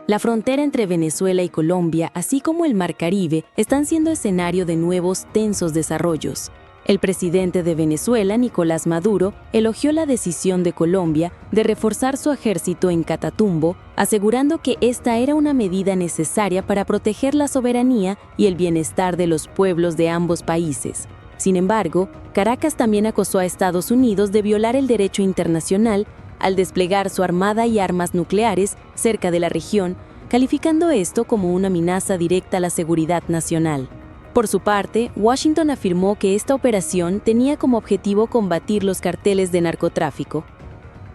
La frontera entre Venezuela y Colombia, así como el Mar Caribe, están siendo escenario de nuevos tensos desarrollos. El presidente de Venezuela, Nicolás Maduro, elogió la decisión de Colombia de reforzar su ejército en Catatumbo, asegurando que esta era una medida necesaria para proteger la soberanía y el bienestar de los pueblos de ambos países. Sin embargo, Caracas también acusó a Estados Unidos de violar el derecho internacional al desplegar su armada y armas nucleares cerca de la región, calificando esto como una amenaza directa a la seguridad nacional. Por su parte, Washington afirmó que esta operación tenía como objetivo combatir los carteles de narcotráfico.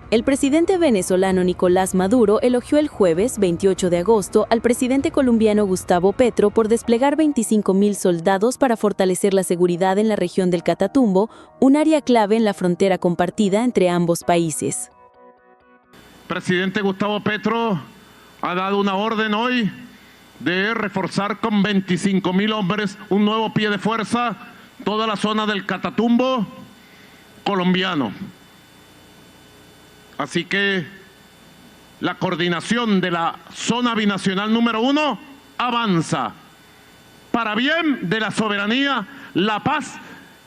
El presidente venezolano Nicolás Maduro elogió el jueves 28 de agosto al presidente colombiano Gustavo Petro por desplegar 25.000 soldados para fortalecer la seguridad en la región del Catatumbo, un área clave en la frontera compartida entre ambos países. Presidente Gustavo Petro ha dado una orden hoy de reforzar con 25.000 hombres un nuevo pie de fuerza toda la zona del Catatumbo colombiano. Así que la coordinación de la zona binacional número 1 avanza para bien de la soberanía, la paz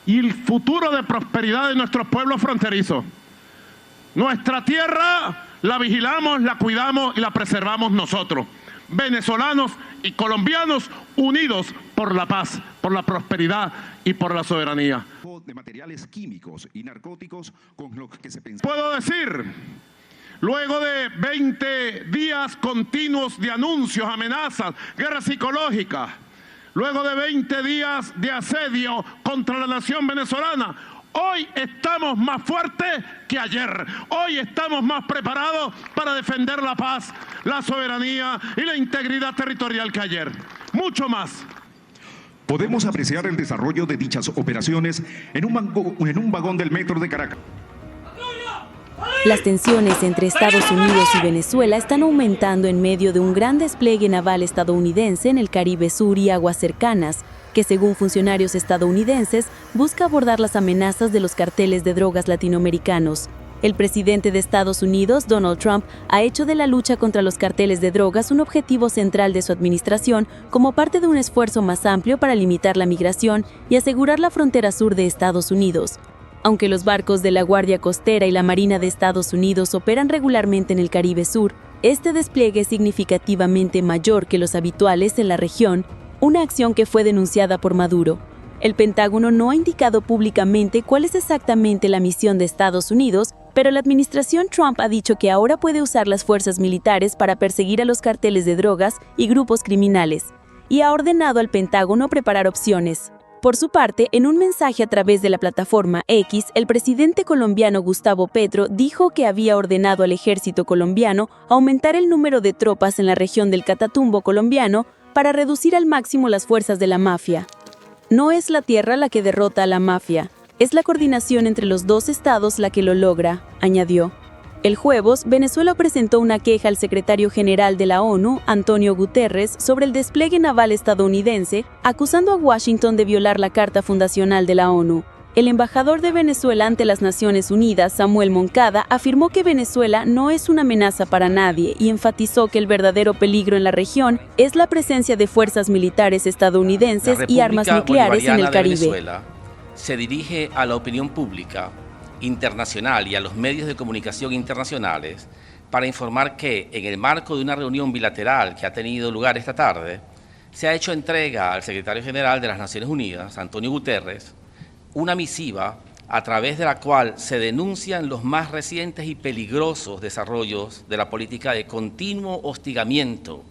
y el futuro de prosperidad de nuestros pueblos fronterizos. Nuestra tierra la vigilamos, la cuidamos y la preservamos nosotros, venezolanos y colombianos, unidos por la paz, por la prosperidad y por la soberanía. De materiales químicos y narcóticos con los que se pensaba. Puedo decir, luego de 20 días continuos de anuncios, amenazas, guerra psicológica, luego de 20 días de asedio contra la nación venezolana, hoy estamos más fuertes que ayer. Hoy estamos más preparados para defender la paz, la soberanía y la integridad territorial que ayer. Mucho más. Podemos apreciar el desarrollo de dichas operaciones en un vagón del metro de Caracas. Las tensiones entre Estados Unidos y Venezuela están aumentando en medio de un gran despliegue naval estadounidense en el Caribe Sur y aguas cercanas, que según funcionarios estadounidenses busca abordar las amenazas de los carteles de drogas latinoamericanos. El presidente de Estados Unidos, Donald Trump, ha hecho de la lucha contra los carteles de drogas un objetivo central de su administración como parte de un esfuerzo más amplio para limitar la migración y asegurar la frontera sur de Estados Unidos. Aunque los barcos de la Guardia Costera y la Marina de Estados Unidos operan regularmente en el Caribe Sur, este despliegue es significativamente mayor que los habituales en la región, una acción que fue denunciada por Maduro. El Pentágono no ha indicado públicamente cuál es exactamente la misión de Estados Unidos, pero la administración Trump ha dicho que ahora puede usar las fuerzas militares para perseguir a los carteles de drogas y grupos criminales, y ha ordenado al Pentágono preparar opciones. Por su parte, en un mensaje a través de la plataforma X, el presidente colombiano Gustavo Petro dijo que había ordenado al ejército colombiano aumentar el número de tropas en la región del Catatumbo colombiano para reducir al máximo las fuerzas de la mafia. No es la tierra la que derrota a la mafia, es la coordinación entre los dos estados la que lo logra, añadió. El jueves, Venezuela presentó una queja al secretario general de la ONU, Antonio Guterres, sobre el despliegue naval estadounidense, acusando a Washington de violar la Carta Fundacional de la ONU. El embajador de Venezuela ante las Naciones Unidas, Samuel Moncada, afirmó que Venezuela no es una amenaza para nadie y enfatizó que el verdadero peligro en la región es la presencia de fuerzas militares estadounidenses y armas nucleares en el Caribe. Venezuela se dirige a la opinión pública internacional y a los medios de comunicación internacionales para informar que, en el marco de una reunión bilateral que ha tenido lugar esta tarde, se ha hecho entrega al secretario general de las Naciones Unidas, Antonio Guterres, una misiva a través de la cual se denuncian los más recientes y peligrosos desarrollos de la política de continuo hostigamiento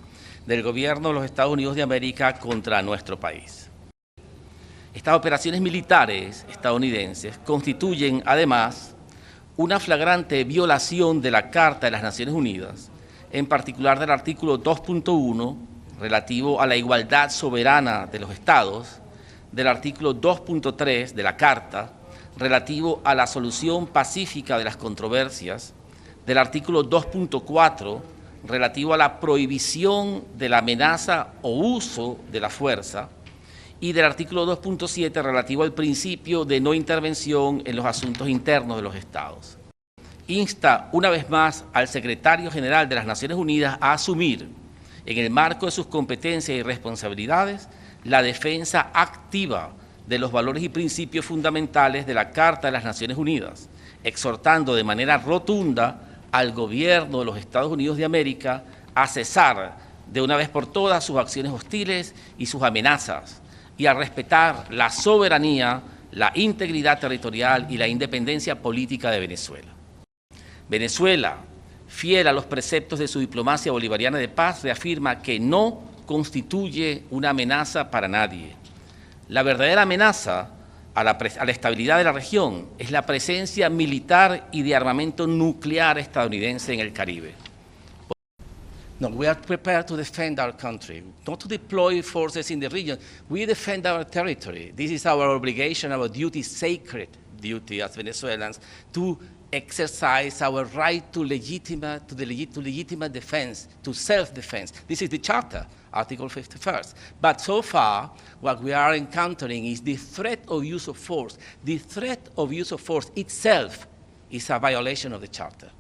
del gobierno de los Estados Unidos de América contra nuestro país. Estas operaciones militares estadounidenses constituyen, además, una flagrante violación de la Carta de las Naciones Unidas, en particular del artículo 2.1, relativo a la igualdad soberana de los Estados, del artículo 2.3 de la Carta, relativo a la solución pacífica de las controversias, del artículo 2.4, relativo a la prohibición de la amenaza o uso de la fuerza, y del artículo 2.7 relativo al principio de no intervención en los asuntos internos de los Estados. Insta una vez más al secretario general de las Naciones Unidas a asumir en el marco de sus competencias y responsabilidades, la defensa activa de los valores y principios fundamentales de la Carta de las Naciones Unidas, exhortando de manera rotunda al gobierno de los Estados Unidos de América a cesar de una vez por todas sus acciones hostiles y sus amenazas, y a respetar la soberanía, la integridad territorial y la independencia política de Venezuela. Venezuela, fiel a los preceptos de su diplomacia bolivariana de paz, reafirma que no constituye una amenaza para nadie. La verdadera amenaza a la estabilidad de la región es la presencia militar y de armamento nuclear estadounidense en el Caribe. No, we are prepared to defend our country, not to deploy forces in the region. We defend our territory. This is our obligation, our duty, sacred duty as Venezuelans, to exercise our right to legitimate defense, to self-defense. This is the Charter, Article 51st. But so far, what we are encountering is the threat of use of force. The threat of use of force itself is a violation of the Charter.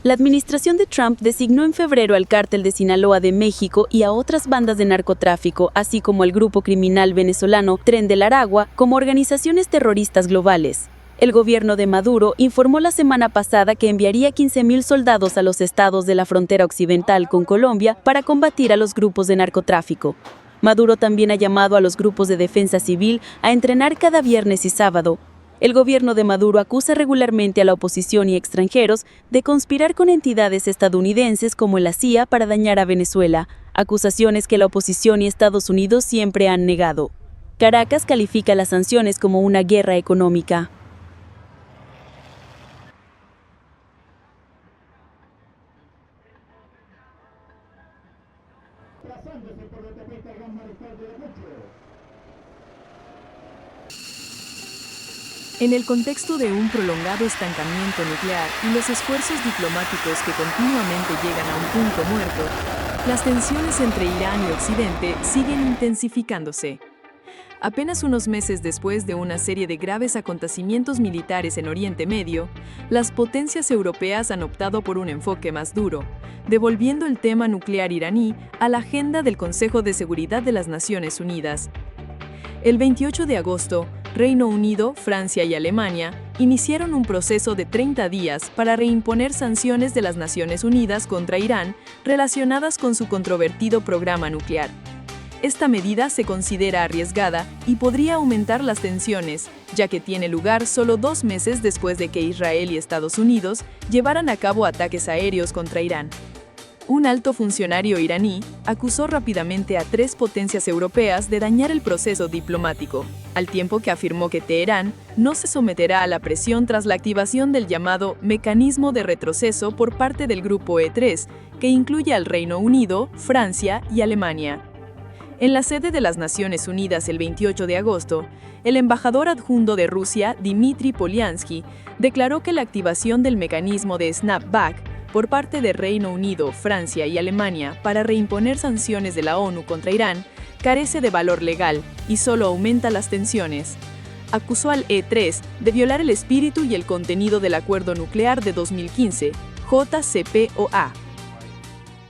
La administración de Trump designó en febrero al Cártel de Sinaloa de México y a otras bandas de narcotráfico, así como al grupo criminal venezolano Tren del Aragua, como organizaciones terroristas globales. El gobierno de Maduro informó la semana pasada que enviaría 15,000 soldados a los estados de la frontera occidental con Colombia para combatir a los grupos de narcotráfico. Maduro también ha llamado a los grupos de defensa civil a entrenar cada viernes y sábado. El gobierno de Maduro acusa regularmente a la oposición y extranjeros de conspirar con entidades estadounidenses como la CIA para dañar a Venezuela, acusaciones que la oposición y Estados Unidos siempre han negado. Caracas califica las sanciones como una guerra económica. En el contexto de un prolongado estancamiento nuclear y los esfuerzos diplomáticos que continuamente llegan a un punto muerto, las tensiones entre Irán y Occidente siguen intensificándose. Apenas unos meses después de una serie de graves acontecimientos militares en Oriente Medio, las potencias europeas han optado por un enfoque más duro, devolviendo el tema nuclear iraní a la agenda del Consejo de Seguridad de las Naciones Unidas. El 28 de agosto, Reino Unido, Francia y Alemania iniciaron un proceso de 30 días para reimponer sanciones de las Naciones Unidas contra Irán relacionadas con su controvertido programa nuclear. Esta medida se considera arriesgada y podría aumentar las tensiones, ya que tiene lugar solo 2 meses después de que Israel y Estados Unidos llevaran a cabo ataques aéreos contra Irán. Un alto funcionario iraní acusó rápidamente a 3 potencias europeas de dañar el proceso diplomático, al tiempo que afirmó que Teherán no se someterá a la presión tras la activación del llamado mecanismo de retroceso por parte del Grupo E3, que incluye al Reino Unido, Francia y Alemania. En la sede de las Naciones Unidas el 28 de agosto, el embajador adjunto de Rusia, Dmitry Polyansky, declaró que la activación del mecanismo de snapback por parte de Reino Unido, Francia y Alemania para reimponer sanciones de la ONU contra Irán carece de valor legal y solo aumenta las tensiones. Acusó al E3 de violar el espíritu y el contenido del Acuerdo Nuclear de 2015, JCPOA.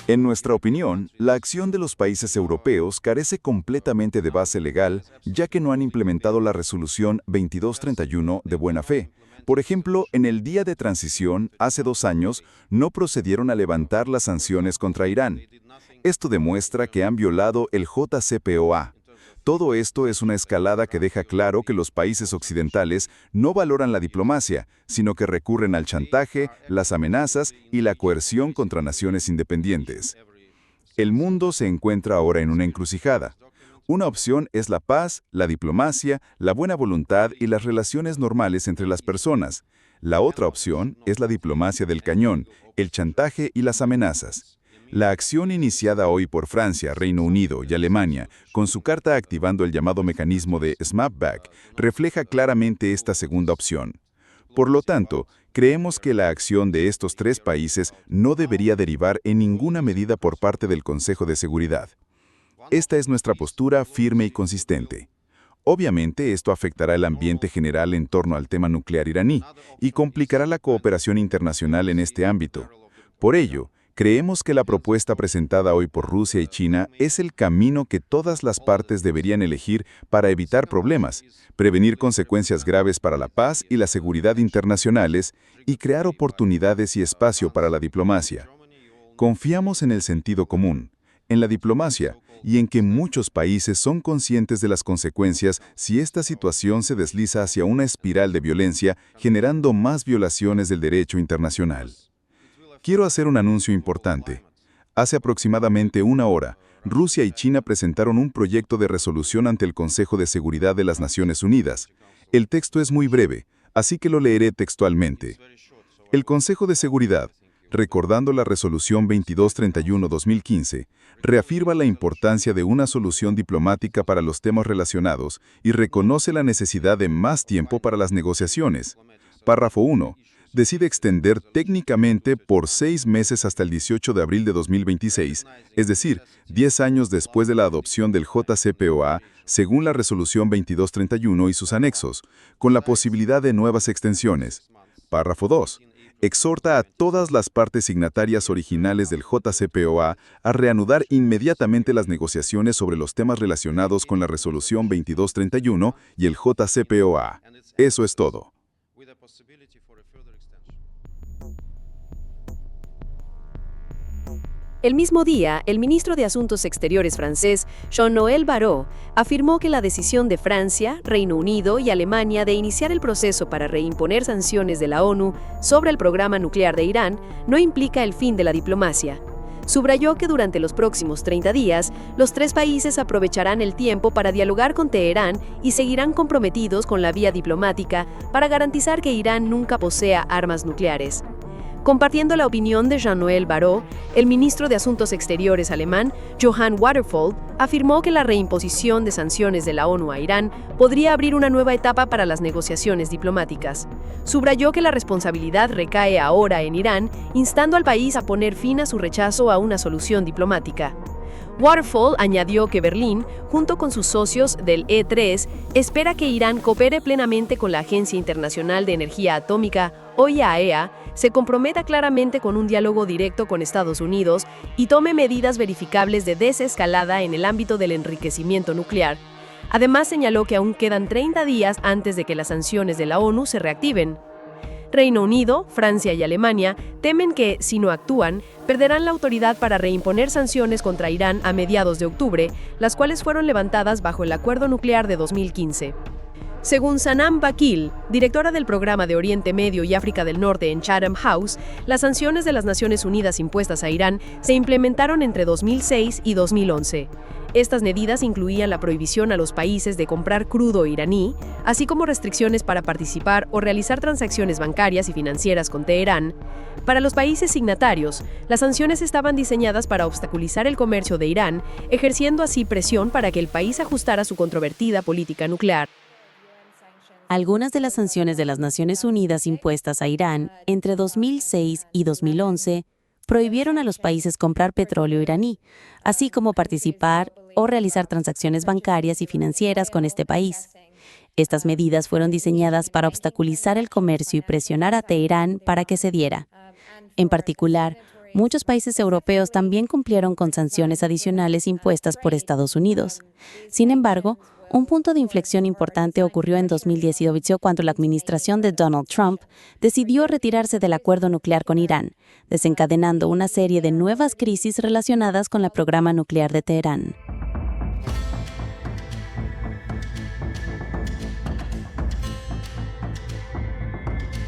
En nuestra opinión, la acción de los países europeos carece completamente de base legal, ya que no han implementado la resolución 2231 de buena fe. Por ejemplo, en el día de transición, hace 2 años, no procedieron a levantar las sanciones contra Irán. Esto demuestra que han violado el JCPOA. Todo esto es una escalada que deja claro que los países occidentales no valoran la diplomacia, sino que recurren al chantaje, las amenazas y la coerción contra naciones independientes. El mundo se encuentra ahora en una encrucijada. Una opción es la paz, la diplomacia, la buena voluntad y las relaciones normales entre las personas. La otra opción es la diplomacia del cañón, el chantaje y las amenazas. La acción iniciada hoy por Francia, Reino Unido y Alemania, con su carta activando el llamado mecanismo de snapback, refleja claramente esta segunda opción. Por lo tanto, creemos que la acción de estos 3 países no debería derivar en ninguna medida por parte del Consejo de Seguridad. Esta es nuestra postura firme y consistente. Obviamente, esto afectará el ambiente general en torno al tema nuclear iraní y complicará la cooperación internacional en este ámbito. Por ello, creemos que la propuesta presentada hoy por Rusia y China es el camino que todas las partes deberían elegir para evitar problemas, prevenir consecuencias graves para la paz y la seguridad internacionales y crear oportunidades y espacio para la diplomacia. Confiamos en el sentido común, en la diplomacia y en que muchos países son conscientes de las consecuencias si esta situación se desliza hacia una espiral de violencia, generando más violaciones del derecho internacional. Quiero hacer un anuncio importante. Hace aproximadamente una hora, Rusia y China presentaron un proyecto de resolución ante el Consejo de Seguridad de las Naciones Unidas. El texto es muy breve, así que lo leeré textualmente. El Consejo de Seguridad, recordando la Resolución 2231-2015, reafirma la importancia de una solución diplomática para los temas relacionados y reconoce la necesidad de más tiempo para las negociaciones. Párrafo 1. Decide extender técnicamente por 6 meses hasta el 18 de abril de 2026, es decir, 10 años después de la adopción del JCPOA, según la Resolución 2231 y sus anexos, con la posibilidad de nuevas extensiones. Párrafo 2. Exhorta a todas las partes signatarias originales del JCPOA a reanudar inmediatamente las negociaciones sobre los temas relacionados con la Resolución 2231 y el JCPOA. Eso es todo. El mismo día, el ministro de Asuntos Exteriores francés, Jean-Noël Barrot, afirmó que la decisión de Francia, Reino Unido y Alemania de iniciar el proceso para reimponer sanciones de la ONU sobre el programa nuclear de Irán no implica el fin de la diplomacia. Subrayó que durante los próximos 30 días, los 3 países aprovecharán el tiempo para dialogar con Teherán y seguirán comprometidos con la vía diplomática para garantizar que Irán nunca posea armas nucleares. Compartiendo la opinión de Jean-Noël Barrot, el ministro de Asuntos Exteriores alemán, Johann Waterfeld, afirmó que la reimposición de sanciones de la ONU a Irán podría abrir una nueva etapa para las negociaciones diplomáticas. Subrayó que la responsabilidad recae ahora en Irán, instando al país a poner fin a su rechazo a una solución diplomática. Waterfeld añadió que Berlín, junto con sus socios del E3, espera que Irán coopere plenamente con la Agencia Internacional de Energía Atómica, o IAEA, se comprometa claramente con un diálogo directo con Estados Unidos y tome medidas verificables de desescalada en el ámbito del enriquecimiento nuclear. Además, señaló que aún quedan 30 días antes de que las sanciones de la ONU se reactiven. Reino Unido, Francia y Alemania temen que, si no actúan, perderán la autoridad para reimponer sanciones contra Irán a mediados de octubre, las cuales fueron levantadas bajo el Acuerdo Nuclear de 2015. Según Sanam Vakil, directora del Programa de Oriente Medio y África del Norte en Chatham House, las sanciones de las Naciones Unidas impuestas a Irán se implementaron entre 2006 y 2011. Estas medidas incluían la prohibición a los países de comprar crudo iraní, así como restricciones para participar o realizar transacciones bancarias y financieras con Teherán. Para los países signatarios, las sanciones estaban diseñadas para obstaculizar el comercio de Irán, ejerciendo así presión para que el país ajustara su controvertida política nuclear. Algunas de las sanciones de las Naciones Unidas impuestas a Irán entre 2006 y 2011 prohibieron a los países comprar petróleo iraní, así como participar o realizar transacciones bancarias y financieras con este país. Estas medidas fueron diseñadas para obstaculizar el comercio y presionar a Teherán para que cediera. En particular, muchos países europeos también cumplieron con sanciones adicionales impuestas por Estados Unidos. Sin embargo, un punto de inflexión importante ocurrió en 2018 cuando la administración de Donald Trump decidió retirarse del acuerdo nuclear con Irán, desencadenando una serie de nuevas crisis relacionadas con el programa nuclear de Teherán.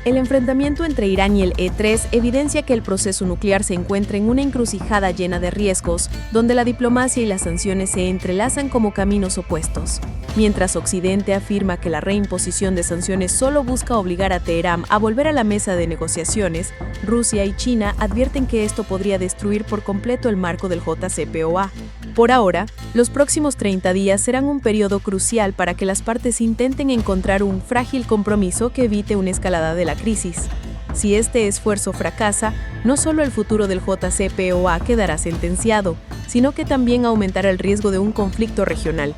El enfrentamiento entre Irán y el E3 evidencia que el proceso nuclear se encuentra en una encrucijada llena de riesgos, donde la diplomacia y las sanciones se entrelazan como caminos opuestos. Mientras Occidente afirma que la reimposición de sanciones solo busca obligar a Teherán a volver a la mesa de negociaciones, Rusia y China advierten que esto podría destruir por completo el marco del JCPOA. Por ahora, los próximos 30 días serán un periodo crucial para que las partes intenten encontrar un frágil compromiso que evite una escalada de la crisis. Si este esfuerzo fracasa, no solo el futuro del JCPOA quedará sentenciado, sino que también aumentará el riesgo de un conflicto regional.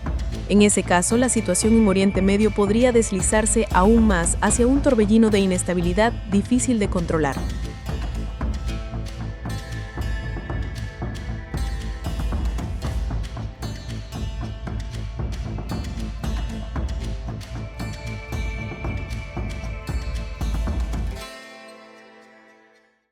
En ese caso, la situación en Oriente Medio podría deslizarse aún más hacia un torbellino de inestabilidad difícil de controlar.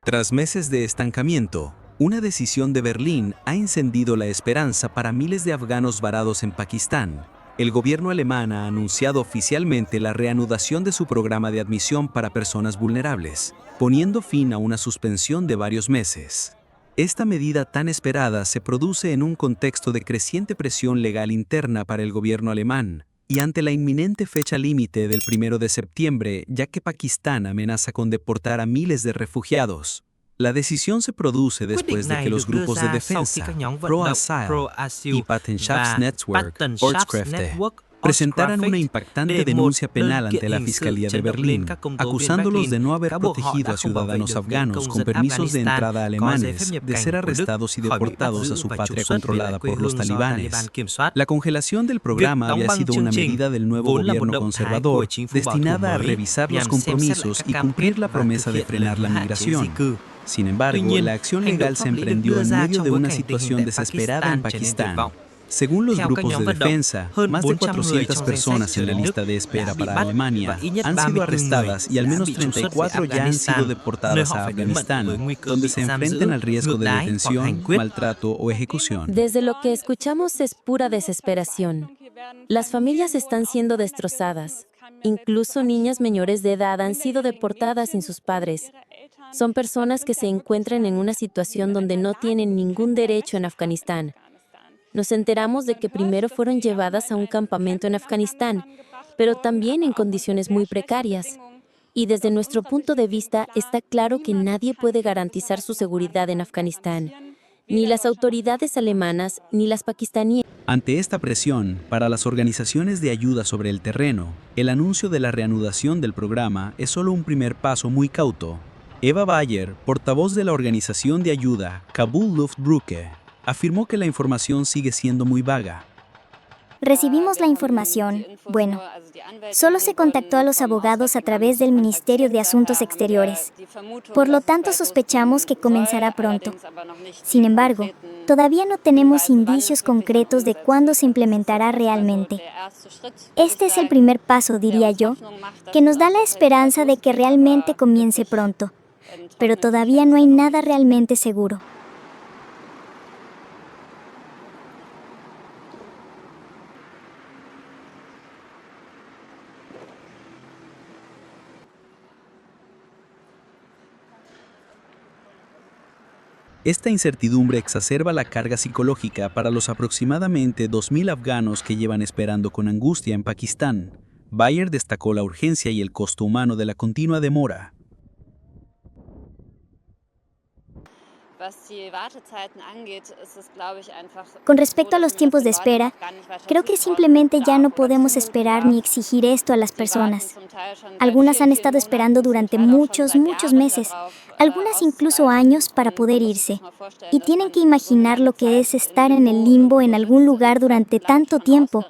Tras meses de estancamiento, una decisión de Berlín ha encendido la esperanza para miles de afganos varados en Pakistán. El gobierno alemán ha anunciado oficialmente la reanudación de su programa de admisión para personas vulnerables, poniendo fin a una suspensión de varios meses. Esta medida tan esperada se produce en un contexto de creciente presión legal interna para el gobierno alemán y ante la inminente fecha límite del 1 de septiembre, ya que Pakistán amenaza con deportar a miles de refugiados. La decisión se produce después de que los grupos de defensa Pro-Asyl y Patentschaftsnetzwerk Ortskräfte presentaran una impactante denuncia penal ante la Fiscalía de Berlín, acusándolos de no haber protegido a ciudadanos afganos con permisos de entrada alemanes de ser arrestados y deportados a su patria controlada por los talibanes. La congelación del programa había sido una medida del nuevo gobierno conservador destinada a revisar los compromisos y cumplir la promesa de frenar la migración. Sin embargo, la acción legal se emprendió en medio de una situación desesperada en Pakistán. Según los grupos de defensa, más de 400 personas en la lista de espera para Alemania han sido arrestadas y al menos 34 ya han sido deportadas a Afganistán, donde se enfrentan al riesgo de detención, maltrato o ejecución. Desde lo que escuchamos es pura desesperación. Las familias están siendo destrozadas. Incluso niñas menores de edad han sido deportadas sin sus padres. Son personas que se encuentran en una situación donde no tienen ningún derecho en Afganistán. Nos enteramos de que primero fueron llevadas a un campamento en Afganistán, pero también en condiciones muy precarias. Y desde nuestro punto de vista está claro que nadie puede garantizar su seguridad en Afganistán, ni las autoridades alemanas ni las pakistaníes. Ante esta presión, para las organizaciones de ayuda sobre el terreno, el anuncio de la reanudación del programa es solo un primer paso muy cauto. Eva Bayer, portavoz de la organización de ayuda Kabul Luftbrücke, afirmó que la información sigue siendo muy vaga. Recibimos la información. Bueno, solo se contactó a los abogados a través del Ministerio de Asuntos Exteriores. Por lo tanto, sospechamos que comenzará pronto. Sin embargo, todavía no tenemos indicios concretos de cuándo se implementará realmente. Este es el primer paso, diría yo, que nos da la esperanza de que realmente comience pronto. Pero todavía no hay nada realmente seguro. Esta incertidumbre exacerba la carga psicológica para los aproximadamente 2.000 afganos que llevan esperando con angustia en Pakistán. Bayer destacó la urgencia y el costo humano de la continua demora. Con respecto a los tiempos de espera, creo que simplemente ya no podemos esperar ni exigir esto a las personas. Algunas han estado esperando durante muchos meses, algunas incluso años para poder irse. Y tienen que imaginar lo que es estar en el limbo en algún lugar durante tanto tiempo,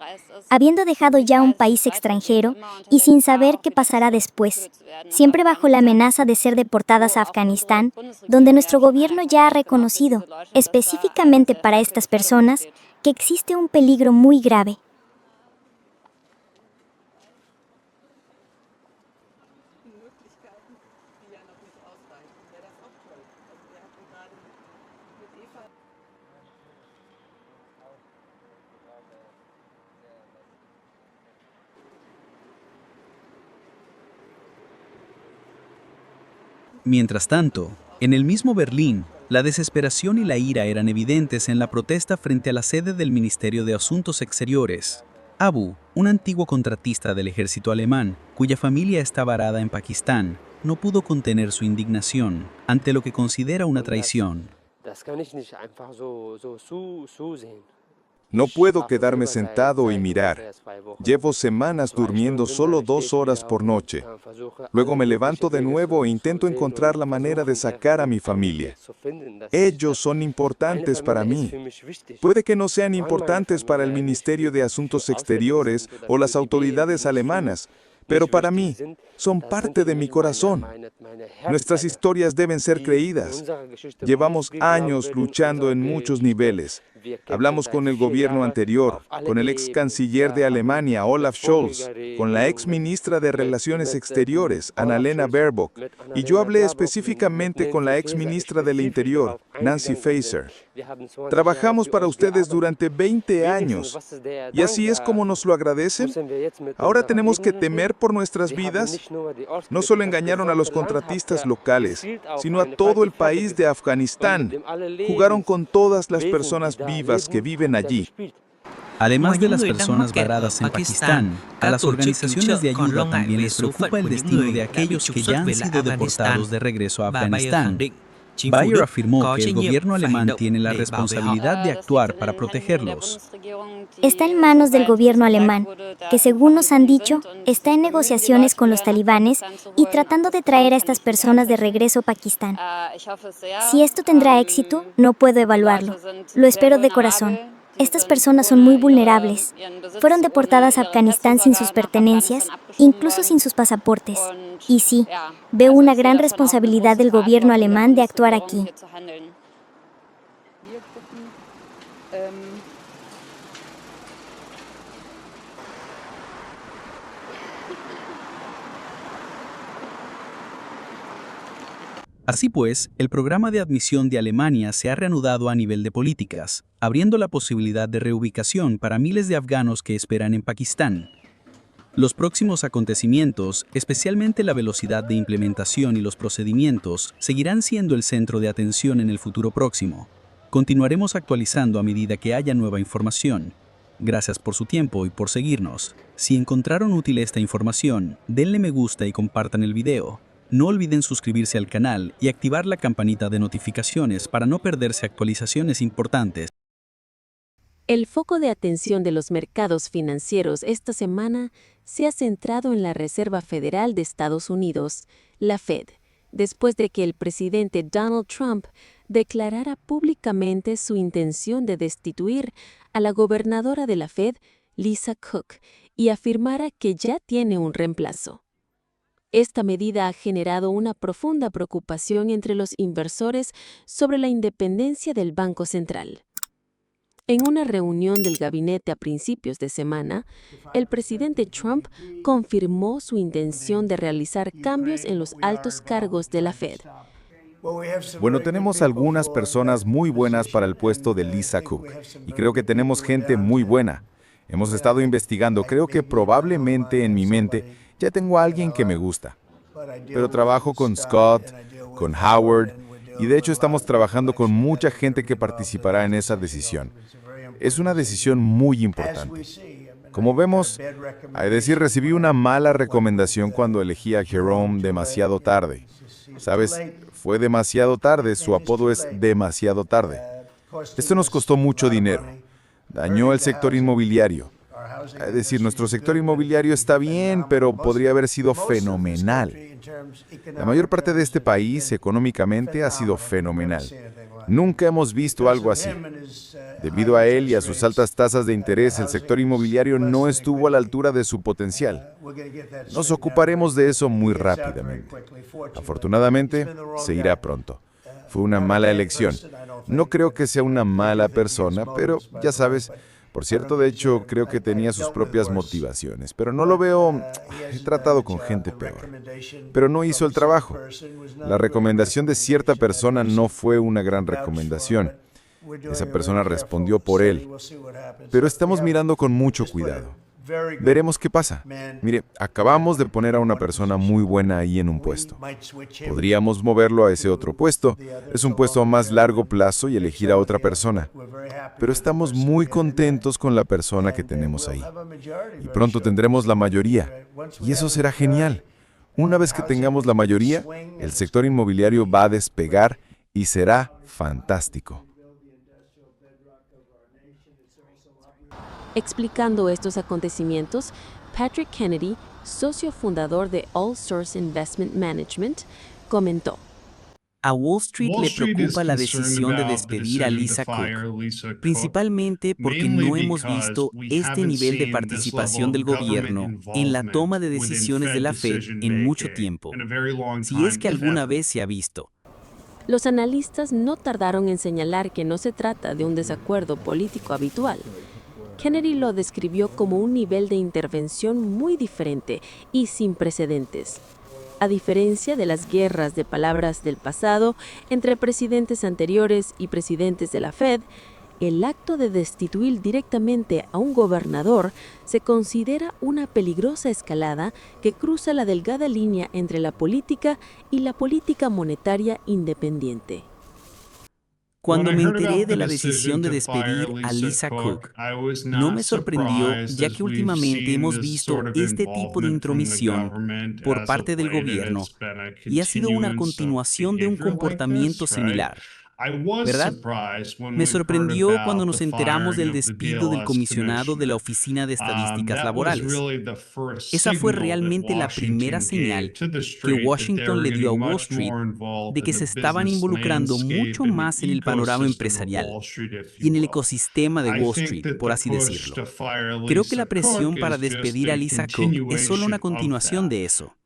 habiendo dejado ya un país extranjero y sin saber qué pasará después, siempre bajo la amenaza de ser deportadas a Afganistán, donde nuestro gobierno ya ha reconocido, específicamente para estas personas, que existe un peligro muy grave. Mientras tanto, en el mismo Berlín, la desesperación y la ira eran evidentes en la protesta frente a la sede del Ministerio de Asuntos Exteriores. Abu, un antiguo contratista del ejército alemán, cuya familia está varada en Pakistán, no pudo contener su indignación ante lo que considera una traición. No puedo quedarme sentado y mirar. Llevo semanas durmiendo solo 2 horas por noche. Luego me levanto de nuevo e intento encontrar la manera de sacar a mi familia. Ellos son importantes para mí. Puede que no sean importantes para el Ministerio de Asuntos Exteriores o las autoridades alemanas, pero para mí son parte de mi corazón. Nuestras historias deben ser creídas. Llevamos años luchando en muchos niveles. Hablamos con el gobierno anterior, con el ex canciller de Alemania, Olaf Scholz, con la ex ministra de Relaciones Exteriores, Annalena Baerbock, y yo hablé específicamente con la ex ministra del Interior, Nancy Faeser. Trabajamos para ustedes durante 20 años. ¿Y así es como nos lo agradecen? ¿Ahora tenemos que temer por nuestras vidas? No solo engañaron a los contratistas locales, sino a todo el país de Afganistán. Jugaron con todas las personas vivas que viven allí. Además de las personas varadas en Pakistán, a las organizaciones de ayuda también les preocupa el destino de aquellos que ya han sido deportados de regreso a Afganistán. Bayer afirmó que el gobierno alemán tiene la responsabilidad de actuar para protegerlos. Está en manos del gobierno alemán, que según nos han dicho, está en negociaciones con los talibanes y tratando de traer a estas personas de regreso a Pakistán. Si esto tendrá éxito, no puedo evaluarlo. Lo espero de corazón. Estas personas son muy vulnerables. Fueron deportadas a Afganistán sin sus pertenencias, incluso sin sus pasaportes. Y sí, veo una gran responsabilidad del gobierno alemán de actuar aquí. Así pues, el programa de admisión de Alemania se ha reanudado a nivel de políticas, abriendo la posibilidad de reubicación para miles de afganos que esperan en Pakistán. Los próximos acontecimientos, especialmente la velocidad de implementación y los procedimientos, seguirán siendo el centro de atención en el futuro próximo. Continuaremos actualizando a medida que haya nueva información. Gracias por su tiempo y por seguirnos. Si encontraron útil esta información, denle me gusta y compartan el video. No olviden suscribirse al canal y activar la campanita de notificaciones para no perderse actualizaciones importantes. El foco de atención de los mercados financieros esta semana se ha centrado en la Reserva Federal de Estados Unidos, la Fed, después de que el presidente Donald Trump declarara públicamente su intención de destituir a la gobernadora de la Fed, Lisa Cook, y afirmara que ya tiene un reemplazo. Esta medida ha generado una profunda preocupación entre los inversores sobre la independencia del Banco Central. En una reunión del gabinete a principios de semana, el presidente Trump confirmó su intención de realizar cambios en los altos cargos de la Fed. Bueno, tenemos algunas personas muy buenas para el puesto de Lisa Cook, y creo que tenemos gente muy buena. Hemos estado investigando, creo que probablemente en mi mente ya tengo a alguien que me gusta. Pero trabajo con Scott, con Howard, y de hecho estamos trabajando con mucha gente que participará en esa decisión. Es una decisión muy importante. Como vemos, hay decir, recibí una mala recomendación cuando elegí a Jerome demasiado tarde. ¿Sabes? Fue demasiado tarde, su apodo es demasiado tarde. Esto nos costó mucho dinero. Dañó el sector inmobiliario. Es decir, nuestro sector inmobiliario está bien, pero podría haber sido fenomenal. La mayor parte de este país, económicamente, ha sido fenomenal. Nunca hemos visto algo así. Debido a él y a sus altas tasas de interés, el sector inmobiliario no estuvo a la altura de su potencial. Nos ocuparemos de eso muy rápidamente. Afortunadamente, se irá pronto. Fue una mala elección. No creo que sea una mala persona, pero ya sabes. Por cierto, de hecho, creo que tenía sus propias motivaciones, pero no lo veo. He tratado con gente peor. Pero no hizo el trabajo. La recomendación de cierta persona no fue una gran recomendación. Esa persona respondió por él. Pero estamos mirando con mucho cuidado. Veremos qué pasa. Mire, acabamos de poner a una persona muy buena ahí en un puesto. Podríamos moverlo a ese otro puesto. Es un puesto a más largo plazo y elegir a otra persona. Pero estamos muy contentos con la persona que tenemos ahí. Y pronto tendremos la mayoría. Y eso será genial. Una vez que tengamos la mayoría, el sector inmobiliario va a despegar y será fantástico. Explicando estos acontecimientos, Patrick Kennedy, socio fundador de All Source Investment Management, comentó: A Wall Street le preocupa la decisión de despedir a Lisa Cook, principalmente porque no hemos visto este nivel de participación del gobierno en la toma de decisiones de la Fed en mucho tiempo, si es que alguna vez se ha visto. Los analistas no tardaron en señalar que no se trata de un desacuerdo político habitual. Kennedy lo describió como un nivel de intervención muy diferente y sin precedentes. A diferencia de las guerras de palabras del pasado entre presidentes anteriores y presidentes de la Fed, el acto de destituir directamente a un gobernador se considera una peligrosa escalada que cruza la delgada línea entre la política y la política monetaria independiente. Cuando me enteré de la decisión de despedir a Lisa Cook, no me sorprendió, ya que últimamente hemos visto este tipo de intromisión por parte del gobierno y ha sido una continuación de un comportamiento similar, ¿verdad? Me sorprendió cuando nos enteramos del despido del comisionado de la Oficina de Estadísticas Laborales. Esa fue realmente la primera señal que Washington le dio a Wall Street de que se estaban involucrando mucho más en el panorama empresarial y en el ecosistema de Wall Street, por así decirlo. Creo que la presión para despedir a Lisa Cook es solo una continuación de eso.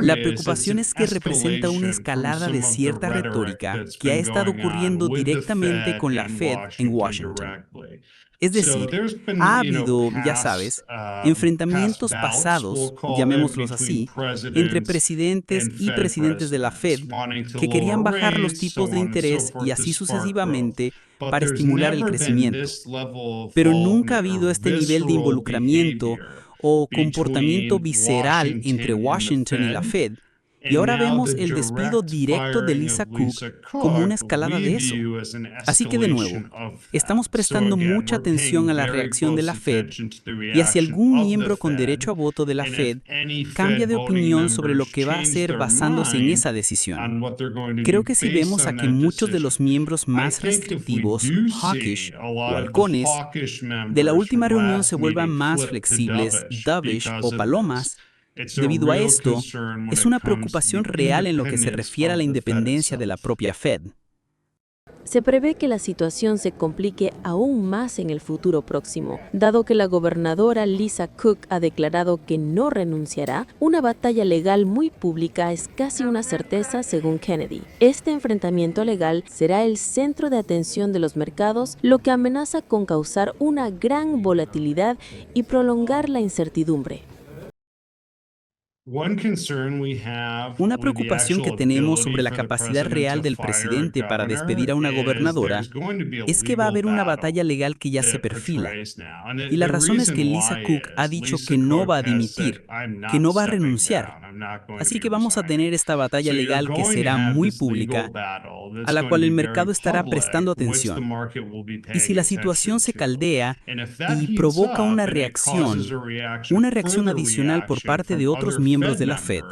La preocupación es que representa una escalada de cierta retórica que ha estado ocurriendo directamente con la Fed en Washington. Es decir, ha habido, ya sabes, enfrentamientos pasados, llamémoslos así, entre presidentes y presidentes de la Fed que querían bajar los tipos de interés y así sucesivamente para estimular el crecimiento. Pero nunca ha habido este nivel de involucramiento o comportamiento visceral entre Washington y la Fed. Y ahora vemos el despido directo de Lisa Cook como una escalada de eso. Así que de nuevo, estamos prestando mucha atención a la reacción de la Fed y si algún miembro con derecho a voto de la Fed cambia de opinión sobre lo que va a hacer basándose en esa decisión. Creo que si vemos a que muchos de los miembros más restrictivos, hawkish o halcones, de la última reunión se vuelvan más flexibles, dovish o palomas, debido a esto, es una preocupación real en lo que se refiere a la independencia de la propia Fed. Se prevé que la situación se complique aún más en el futuro próximo, dado que la gobernadora Lisa Cook ha declarado que no renunciará. Una batalla legal muy pública es casi una certeza, según Kennedy. Este enfrentamiento legal será el centro de atención de los mercados, lo que amenaza con causar una gran volatilidad y prolongar la incertidumbre. Una preocupación que tenemos sobre la capacidad real del presidente para despedir a una gobernadora es que va a haber una batalla legal que ya se perfila. Y la razón es que Lisa Cook ha dicho que no va a dimitir, que no va a renunciar. Así que vamos a tener esta batalla legal que será muy pública, a la cual el mercado estará prestando atención. Y si la situación se caldea y provoca una reacción adicional por parte de otros miembros de la Fed,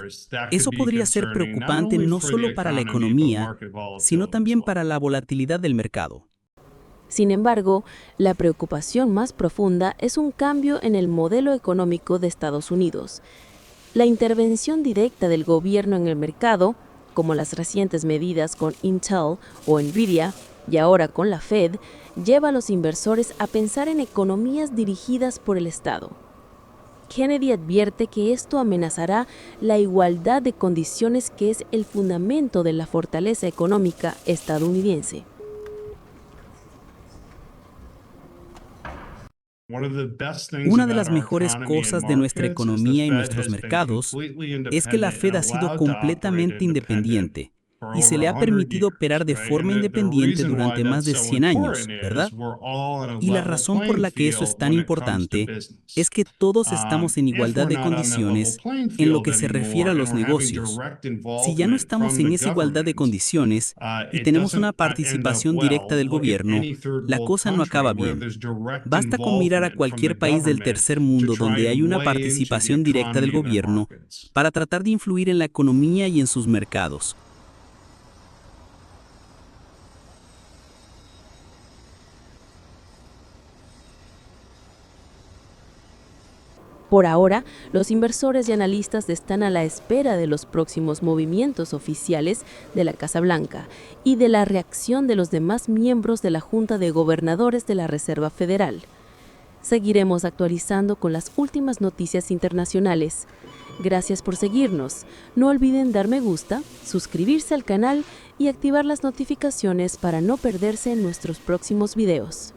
eso podría ser preocupante no solo para la economía, sino también para la volatilidad del mercado. Sin embargo, la preocupación más profunda es un cambio en el modelo económico de Estados Unidos. La intervención directa del gobierno en el mercado, como las recientes medidas con Intel o Nvidia, y ahora con la Fed, lleva a los inversores a pensar en economías dirigidas por el Estado. Kennedy advierte que esto amenazará la igualdad de condiciones que es el fundamento de la fortaleza económica estadounidense. Una de las mejores cosas de nuestra economía y nuestros mercados es que la Fed ha sido completamente independiente y se le ha permitido operar de forma independiente durante más de 100 años, ¿verdad? Y la razón por la que eso es tan importante es que todos estamos en igualdad de condiciones en lo que se refiere a los negocios. Si ya no estamos en esa igualdad de condiciones y tenemos una participación directa del gobierno, la cosa no acaba bien. Basta con mirar a cualquier país del tercer mundo donde hay una participación directa del gobierno para tratar de influir en la economía y en sus mercados. Por ahora, los inversores y analistas están a la espera de los próximos movimientos oficiales de la Casa Blanca y de la reacción de los demás miembros de la Junta de Gobernadores de la Reserva Federal. Seguiremos actualizando con las últimas noticias internacionales. Gracias por seguirnos. No olviden dar me gusta, suscribirse al canal y activar las notificaciones para no perderse en nuestros próximos videos.